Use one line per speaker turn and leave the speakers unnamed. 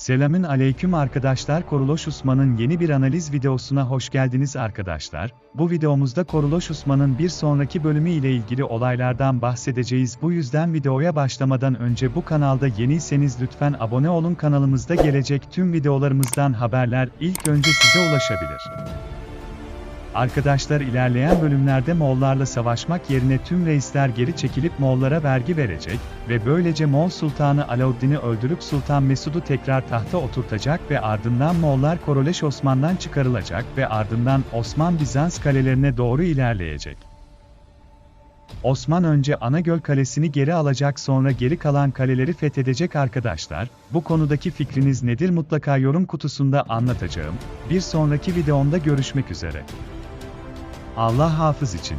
Selamün aleyküm arkadaşlar, Kuruluş Osman'ın yeni bir analiz videosuna hoş geldiniz arkadaşlar. Bu videomuzda Kuruluş Osman'ın bir sonraki bölümü ile ilgili olaylardan bahsedeceğiz. Bu yüzden videoya başlamadan önce bu kanalda yeniyseniz lütfen abone olun, kanalımızda gelecek tüm videolarımızdan haberler ilk önce size ulaşabilir. Arkadaşlar, ilerleyen bölümlerde Moğollarla savaşmak yerine tüm reisler geri çekilip Moğollara vergi verecek ve böylece Moğol Sultanı Alauddin'i öldürüp Sultan Mesud'u tekrar tahta oturtacak ve ardından Moğollar Kuruluş Osman'dan çıkarılacak ve ardından Osman-Bizans kalelerine doğru ilerleyecek. Osman önce Anagöl Kalesi'ni geri alacak, sonra geri kalan kaleleri fethedecek arkadaşlar. Bu konudaki fikriniz nedir? Mutlaka yorum kutusunda anlatacağım. Bir sonraki videomda görüşmek üzere. Allah hafız için.